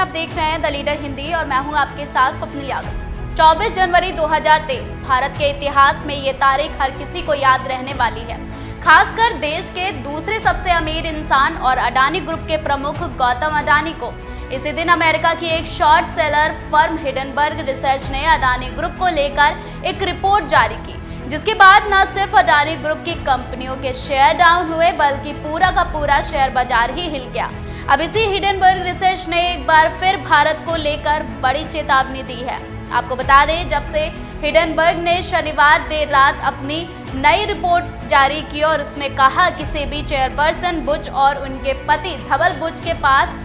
आप देख रहे हैं द लीडर हिंदी और मैं हूं आपके साथ स्वप्निल यादव। 24 जनवरी 2023 भारत के इतिहास में ये तारीख हर किसी को याद रहने वाली है, खासकर देश के दूसरे सबसे अमीर इंसान और अडानी ग्रुप के प्रमुख गौतम अडानी को। इसी दिन अमेरिका की एक short seller firm Hindenburg research ने अडानी ग्रुप को लेकर एक रिपोर्ट जारी की, जिसके बाद न सिर्फ अडानी ग्रुप की कंपनियों के शेयर डाउन हुए बल्कि पूरा का पूरा शेयर बाजार ही हिल गया। अब इसी हिडनबर्ग रिसर्च ने एक बार फिर भारत को लेकर बड़ी चेतावनी दी है। आपको बता दें, जब से हिडनबर्ग ने शनिवार देर रात अपनी नई रिपोर्ट जारी की और उसमें कहा कि सेबी चेयरपर्सन बुच और उनके पति धवल बुच के पास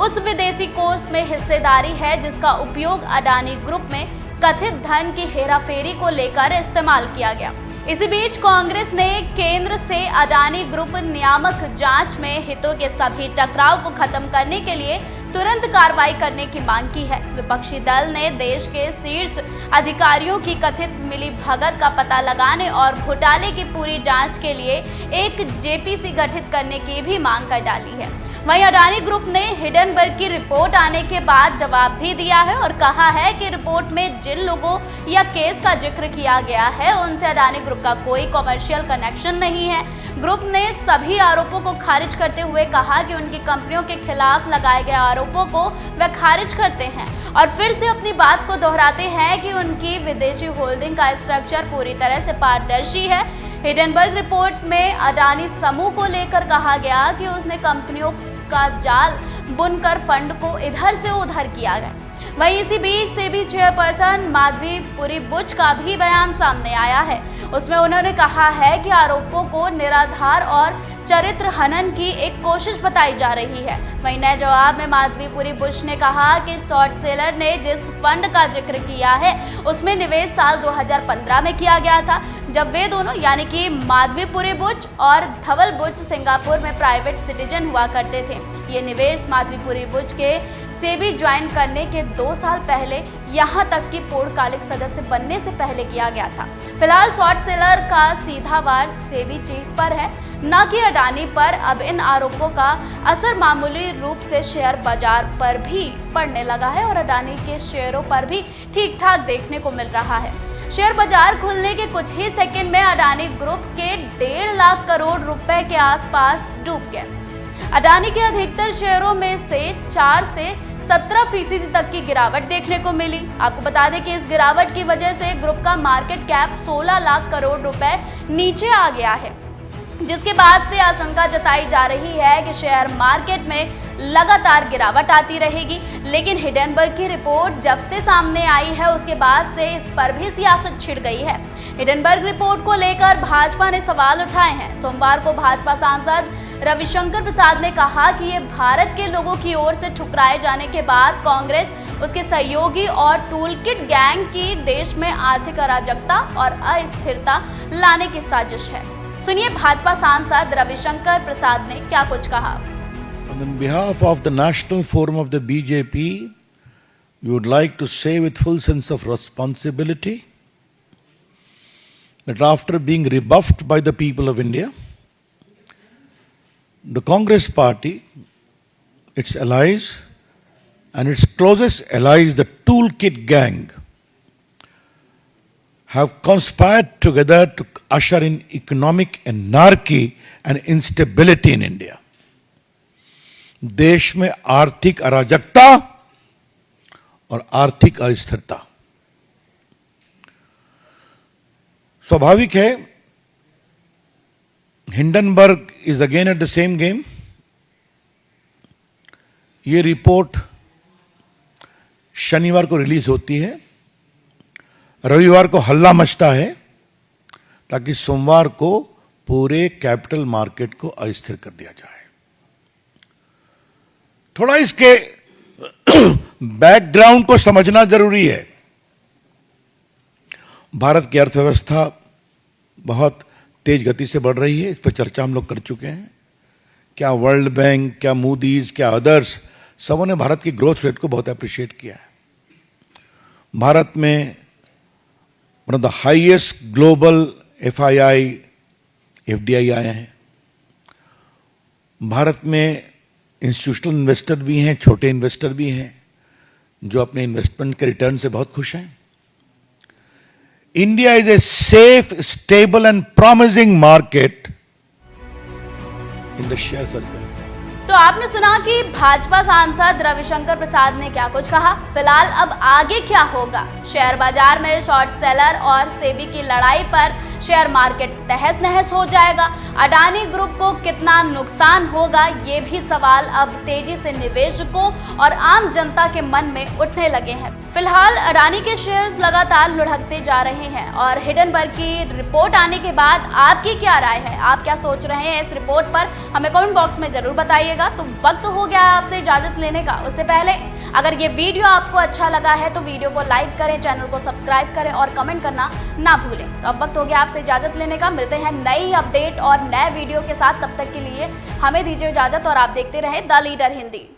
उस विदेशी कोष में हिस्सेदारी है जिसका उपयोग अडानी ग्रुप में कथित धन की हेराफेरी को लेकर इस्तेमाल किया गया। इसी बीच कांग्रेस ने केंद्र से अडानी ग्रुप नियामक जांच में हितों के सभी टकराव को खत्म करने के लिए तुरंत कार्रवाई करने की मांग की है। विपक्षी दल ने देश के शीर्ष अधिकारियों की कथित मिलीभगत का पता लगाने और घोटाले की पूरी जांच के लिए एक जेपीसी गठित करने की भी मांग कर डाली है। वहीं अडानी ग्रुप ने हिडनबर्ग की रिपोर्ट आने के बाद जवाब भी दिया है और कहा है कि रिपोर्ट में जिन लोगों या केस का जिक्र किया गया है उनसे अडानी ग्रुप का कोई कमर्शियल कनेक्शन नहीं है। ग्रुप ने सभी आरोपों को खारिज करते हुए कहा कि उनकी कंपनियों के खिलाफ लगाए गए आरोपों को वे खारिज करते हैं और फिर से अपनी बात को दोहराते हैं कि उनकी विदेशी होल्डिंग का स्ट्रक्चर पूरी तरह से पारदर्शी है। हिडनबर्ग रिपोर्ट में अडानी समूह को लेकर कहा गया कि उसने कंपनियों का जाल बुनकर फंड को इधर से उधर किया गया। वहीं इसी बीच सेबी चेयरपर्सन माधवी पुरी बुच का भी बयान सामने आया है। उसमें उन्होंने कहा है कि आरोपों को निराधार और चरित्र हनन की एक कोशिश बताई जा रही है। वहीं नए जवाब में माधवी पुरी बुच ने कहा कि शॉर्ट सेलर ने जिस फंड का जिक्र किया है उसमें निवेश साल 2015 में किया गया था, जब वे दोनों यानी कि माधवी पुरी बुच और धवल बुच सिंगापुर में प्राइवेट सिटीजन हुआ करते थे। ये निवेश माधवी पुरी बुच के सेबी ज्वाइन करने के 2 साल पहले, यहाँ तक कि पूर्णकालिक सदस्य बनने से पहले किया गया था। फिलहाल शॉर्ट सेलर का सीधा वार सेबी चीफ पर है, न कि अडानी पर। अब इन आरोपों का असर मामूली रूप से शेयर बाजार पर भी पड़ने लगा है और अडानी के शेयरों पर भी ठीक ठाक देखने को मिल रहा है। शेयर बाजार खुलने के कुछ ही सेकंड में अडानी ग्रुप के 1.5 लाख करोड़ रुपए के आसपास डूब गए। अडानी के अधिकतर शेयरों में से 4 से 17% तक की गिरावट देखने को मिली। आपको बता दें कि इस गिरावट की वजह से ग्रुप का मार्केट कैप 16 लाख करोड़ रुपए नीचे आ गया है, जिसके बाद से आशंका जताई जा रही है कि शेयर मार्केट में लगातार गिरावट आती रहेगी। लेकिन हिडनबर्ग की रिपोर्ट जब से सामने आई है उसके बाद से इस पर भी सियासत छिड़ गई है। हिडनबर्ग रिपोर्ट को लेकर भाजपा ने सवाल उठाए हैं। सोमवार को भाजपा सांसद रविशंकर प्रसाद ने कहा कि ये भारत के लोगों की ओर से ठुकराए जाने के बाद कांग्रेस, उसके सहयोगी और टूलकिट गैंग की देश में आर्थिक अराजकता और अस्थिरता लाने की साजिश है। सुनिए भाजपा सांसद रविशंकर प्रसाद ने क्या कुछ कहा। On behalf of the National Forum of the BJP, we would like to say with full sense of responsibility that after being rebuffed by the people of India, the Congress party, its allies and its closest allies, the Toolkit gang, have conspired together to usher in economic anarchy and instability in India. देश में आर्थिक अराजकता और आर्थिक अस्थिरता स्वाभाविक है। Hindenburg is again at the same game. ये रिपोर्ट शनिवार को रिलीज होती है, रविवार को हल्ला मचता है ताकि सोमवार को पूरे कैपिटल मार्केट को अस्थिर कर दिया जाए। थोड़ा इसके बैकग्राउंड को समझना जरूरी है। भारत की अर्थव्यवस्था बहुत तेज गति से बढ़ रही है, इस पर चर्चा हम लोग कर चुके हैं। क्या वर्ल्ड बैंक, क्या मूडीज, क्या अदर्स, सबों ने भारत की ग्रोथ रेट को बहुत अप्रिशिएट किया है। भारत में one of the highest global FII, FDI आए हैं। भारत में इंस्टीट्यूशनल इन्वेस्टर भी हैं, छोटे इन्वेस्टर भी हैं, जो अपने इन्वेस्टमेंट के रिटर्न से बहुत खुश हैं। India is a safe, stable and promising market in the share circle. तो आपने सुना कि भाजपा सांसद रविशंकर प्रसाद ने क्या कुछ कहा। फिलहाल अब आगे क्या होगा? शेयर बाजार में शॉर्ट सेलर और सेबी की लड़ाई पर शेयर मार्केट तहस नहस हो जाएगा। अडानी ग्रुप को कितना नुकसान होगा, ये भी सवाल अब तेजी से निवेशकों और आम जनता के मन में उठने लगे हैं। फिलहाल अडानी के शेयर्स लगातार लुढ़कते जा रहे हैं और हिडनबर्ग की रिपोर्ट आने के बाद आपकी क्या राय है? आप क्या सोच रहे हैं इस रिपोर्ट पर? हमें कमेंट बॉक्स में जरूर बताइएगा। तो वक्त हो गया है आपसे इजाजत लेने का। उससे पहले अगर ये वीडियो आपको अच्छा लगा है तो वीडियो को लाइक करें, चैनल को सब्सक्राइब करें और कमेंट करना ना भूलें। तो अब वक्त हो गया आपसे इजाजत लेने का। मिलते हैं नई अपडेट और नए वीडियो के साथ। तब तक के लिए हमें दीजिए इजाजत और आप देखते रहे द लीडर हिंदी।